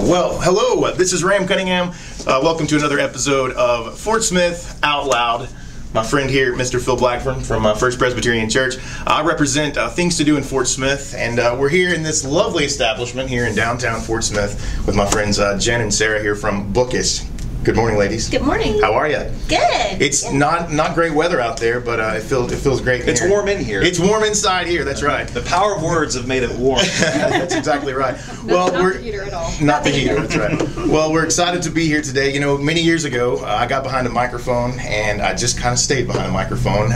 Well, hello, this is Ram Cunningham. Welcome to another episode of Fort Smith Out Loud. My friend here, Mr. Phil Blackburn from First Presbyterian Church. I represent Things to Do in Fort Smith, and we're here in this lovely establishment here in downtown Fort Smith with my friends Jen and Sarah here from Bookish. Good morning, ladies. Good morning. How are you? Good. It's not great weather out there, but it feels great. It's warm in here. It's warm inside here. That's right. The power of words have made it warm. That's exactly right. Well, not the heater at all. Not the heater. That's right. Well, we're excited to be here today. You know, many years ago, I got behind a microphone, and I just kind of stayed behind a microphone.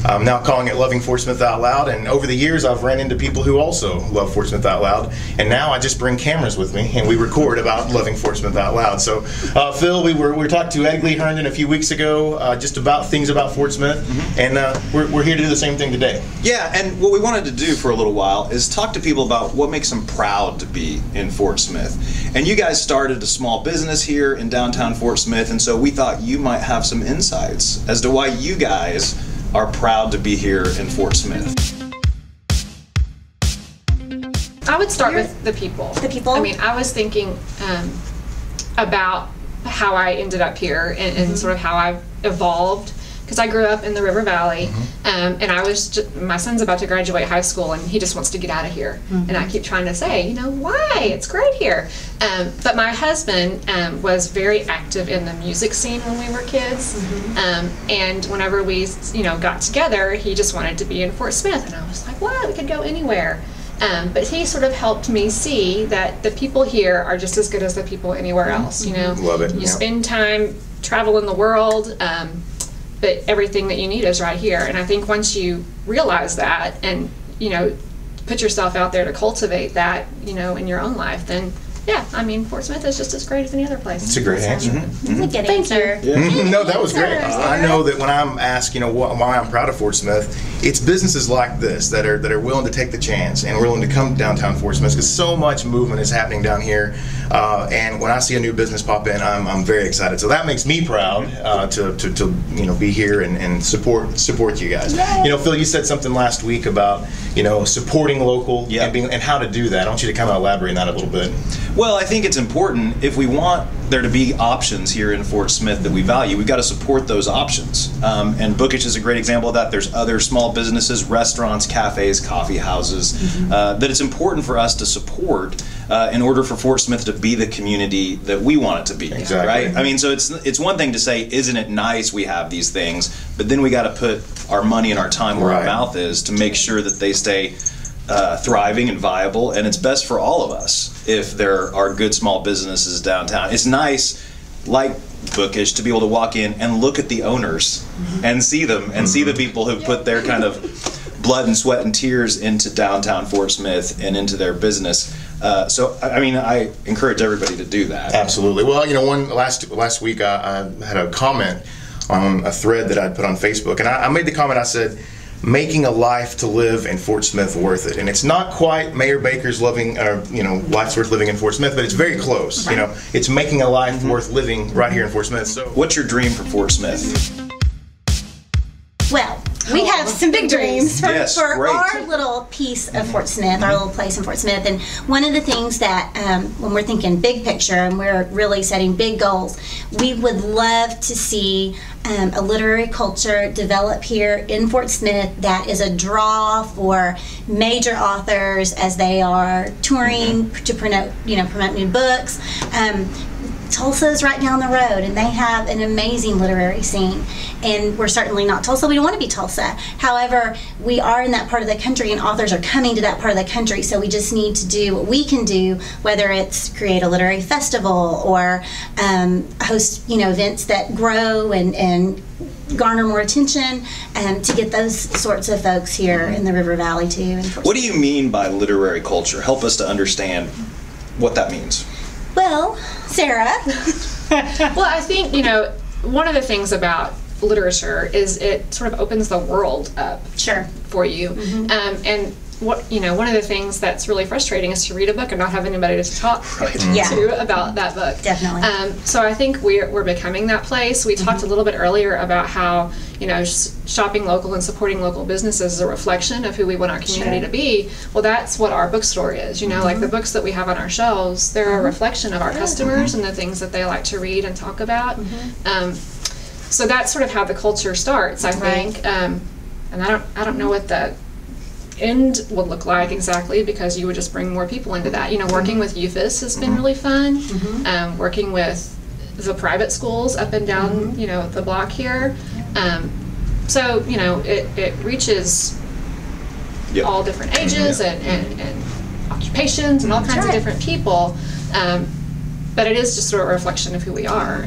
I'm now calling it Loving Fort Smith Out Loud, and over the years I've ran into people who also love Fort Smith Out Loud, and now I just bring cameras with me and we record about loving Fort Smith Out Loud. So Phil, we were talking to Ed Lee Herndon a few weeks ago just about things about Fort Smith, and we're here to do the same thing today. Yeah, and what we wanted to do for a little while is talk to people about what makes them proud to be in Fort Smith. And you guys started a small business here in downtown Fort Smith, and so we thought you might have some insights as to why you guys are proud to be here in Fort Smith. I would start with the people. The people? I mean, I was thinking about how I ended up here and sort of how I've evolved, because I grew up in the River Valley, and my son's about to graduate high school and he just wants to get out of here. And I keep trying to say, you know, why? It's great here. But my husband was very active in the music scene when we were kids, and whenever we, got together, he just wanted to be in Fort Smith, and I was like, wow, we could go anywhere. But he sort of helped me see that the people here are just as good as the people anywhere else. Love it. You spend time traveling the world, but everything that you need is right here. And I think once you realize that and put yourself out there to cultivate that in your own life, then yeah, I mean, Fort Smith is just as great as any other place. It's a great answer. That's a good answer. No, that was great. I know that when I'm asked, why I'm proud of Fort Smith, it's businesses like this that are willing to take the chance and willing to come downtown Fort Smith, because so much movement is happening down here. And when I see a new business pop in, I'm very excited. So that makes me proud to be here and support you guys. Yay. Phil, you said something last week about supporting local and how to do that. I want you to kind of elaborate on that a little bit. Well, I think it's important, if we want there to be options here in Fort Smith that we value, we've got to support those options. And Bookish is a great example of that. There's other small businesses, restaurants, cafes, coffee houses, that it's important for us to support in order for Fort Smith to be the community that we want it to be. Exactly. Right? I mean, so it's one thing to say, isn't it nice we have these things, but then we got to put our money and our time where our mouth is to make sure that they stay thriving and viable, and it's best for all of us if there are good small businesses downtown. It's nice, like Bookish, to be able to walk in and look at the owners and see them and see the people who put their kind of blood and sweat and tears into downtown Fort Smith and into their business. So I mean, I encourage everybody to do that. Absolutely. Well, last week I had a comment on a thread that I'd put on Facebook, and I made the comment, I said, making a life to live in Fort Smith worth it. And it's not quite Mayor Baker's life's worth living in Fort Smith, but it's very close. It's making a life worth living right here in Fort Smith. So what's your dream for Fort Smith? Well, we have some big dreams for great. our little piece of Fort Smith, our little place in Fort Smith. And one of the things that, when we're thinking big picture and we're really setting big goals, we would love to see a literary culture develop here in Fort Smith that is a draw for major authors as they are touring to promote new books. Tulsa is right down the road, and they have an amazing literary scene. And we're certainly not Tulsa. We don't want to be Tulsa. However, we are in that part of the country, and authors are coming to that part of the country. So we just need to do what we can do, whether it's create a literary festival or host, events that grow and garner more attention, to get those sorts of folks here in the River Valley too. What do you mean by literary culture? Help us to understand what that means. Well, Sarah. Well, I think, one of the things about literature is it sort of opens the world up for you. And one of the things that's really frustrating is to read a book and not have anybody to talk Yeah. to about that book. Definitely. So I think we're becoming that place. We talked a little bit earlier about how shopping local and supporting local businesses is a reflection of who we want our community to be. Well, that's what our bookstore is. Like the books that we have on our shelves, they're a reflection of our customers and the things that they like to read and talk about. So that's sort of how the culture starts, I think. And I don't know what the end would look like exactly, because you would just bring more people into that. Working with UFIS has been really fun. Working with the private schools up and down, the block here. So, it reaches all different ages and occupations and all kinds of different people. But it is just sort of a reflection of who we are.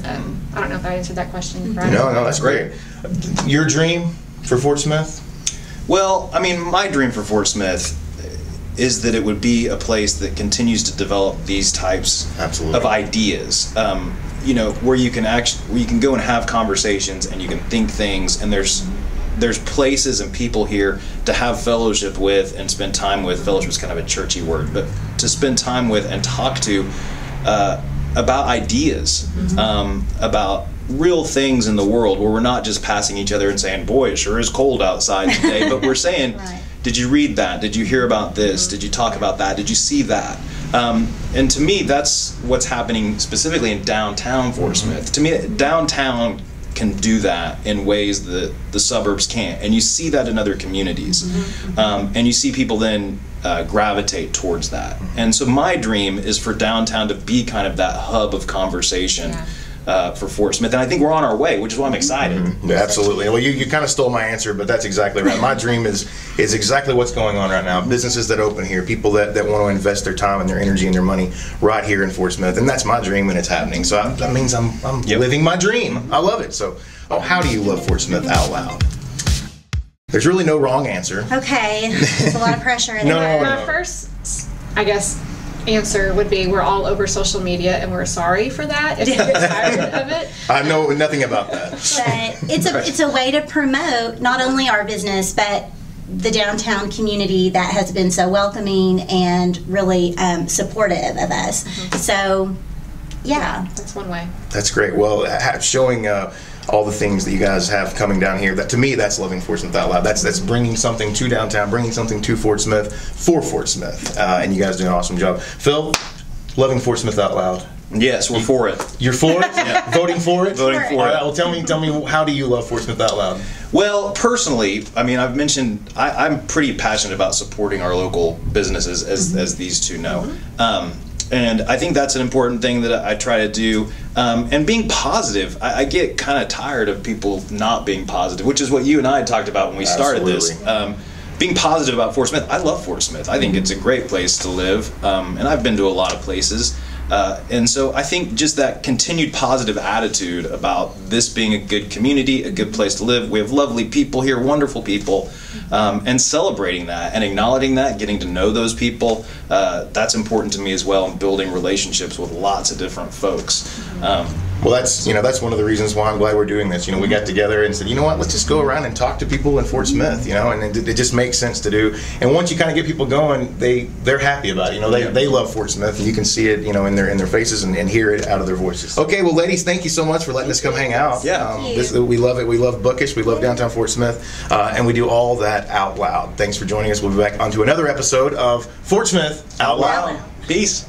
I don't know if I answered that question, Brian. No, that's great. Your dream for Fort Smith? Well, I mean, my dream for Fort Smith is that it would be a place that continues to develop these types of ideas. Where you can go and have conversations and you can think things, and there's places and people here to have fellowship with and spend time with. Fellowship is kind of a churchy word, but to spend time with and talk to about ideas, about real things in the world, where we're not just passing each other and saying, boy, it sure is cold outside today, but we're saying, did you read that? Did you hear about this? Did you talk about that? Did you see that? And to me, that's what's happening specifically in downtown Fort Smith. To me, downtown can do that in ways that the suburbs can't. And you see that in other communities. And you see people then gravitate towards that. And so my dream is for downtown to be kind of that hub of conversation for Fort Smith, and I think we're on our way, which is why I'm excited. Yeah, absolutely. Well, you kind of stole my answer, but that's exactly right. My dream is exactly what's going on right now. Businesses that open here, people that want to invest their time and their energy and their money right here in Fort Smith, and that's my dream, and it's happening. So that means I'm living my dream. I love it. So, how do you love Fort Smith out loud? There's really no wrong answer. Okay, there's a lot of pressure in there. My first, I guess, answer would be we're all over social media and we're sorry for that if you get tired of it. I know nothing about that. But it's a way to promote not only our business but the downtown community that has been so welcoming and really supportive of us. So yeah, that's one way. That's great. Well, showing all the things that you guys have coming down here, that to me, that's loving Fort Smith out loud. That's bringing something to downtown, bringing something to Fort Smith for Fort Smith, and you guys do an awesome job. Phil, loving Fort Smith out loud. Yes, we're for it. You're for it? Yeah. Voting for it? Voting for it. All right, well, tell me, how do you love Fort Smith out loud? Well, personally, I mean, I've mentioned I'm pretty passionate about supporting our local businesses, as these two know. And I think that's an important thing that I try to do. And being positive, I get kind of tired of people not being positive, which is what you and I had talked about when we started this. Being positive about Fort Smith. I love Fort Smith. I think it's a great place to live. And I've been to a lot of places. And so I think just that continued positive attitude about this being a good community, a good place to live. We have lovely people here, wonderful people, and celebrating that and acknowledging that, getting to know those people, that's important to me as well, and building relationships with lots of different folks. Well, that's one of the reasons why I'm glad we're doing this. We got together and said, you know what, let's just go around and talk to people in Fort Smith, and it just makes sense to do. And once you kind of get people going, they're happy about it. They love Fort Smith, and you can see it, in their faces and hear it out of their voices. Okay, well, ladies, thank you so much for letting us come hang out. Yeah, we love it. We love Bookish. We love downtown Fort Smith, and we do all that out loud. Thanks for joining us. We'll be back onto another episode of Fort Smith Out Loud. Peace.